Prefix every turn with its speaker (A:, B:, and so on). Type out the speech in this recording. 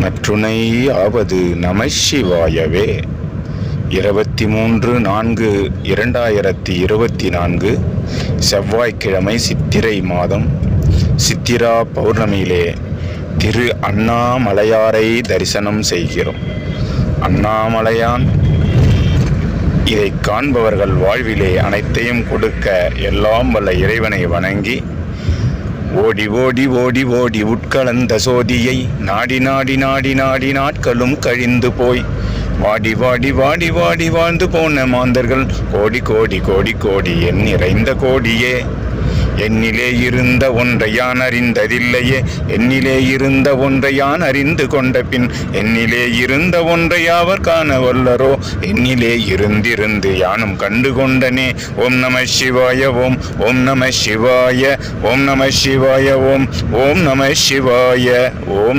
A: நற்றுணை ஆவது நமசிவாயவே. 23/4/2024 செவ்வாய்க்கிழமை சித்திரை மாதம் சித்திரா பௌர்ணமியிலே திரு அண்ணாமலையாரை தரிசனம் செய்கிறோம். அண்ணாமலையான் இதை காண்பவர்கள் வாழ்விலே அனைத்தையும் கொடுக்க எல்லாம் வல்ல இறைவனை வணங்கி ஓடி ஓடி ஓடி ஓடி உட்கலந்த சோதியை நாடி நாடி நாடி நாடி நாட்களும் கழிந்து போய் வாடி வாடி வாடி வாடி வாழ்ந்து போன மாந்தர்கள் கோடி கோடி கோடி கோடி என் நிறைந்த கோடியே. என்னிலே இருந்த ஒன்றை யான் அறிந்ததில்லையே, என்னிலே இருந்த ஒன்றை யான் அறிந்து கொண்ட பின் என்னிலே இருந்த ஒன்றை யாவர் காண வல்லரோ, என்னிலே இருந்திருந்து யானும் கண்டு கொண்டனே. ஓம் நம சிவாய ஓம் ஓம் நம சிவாய ஓம் நம சிவாய ஓம் ஓம் நம சிவாய ஓம்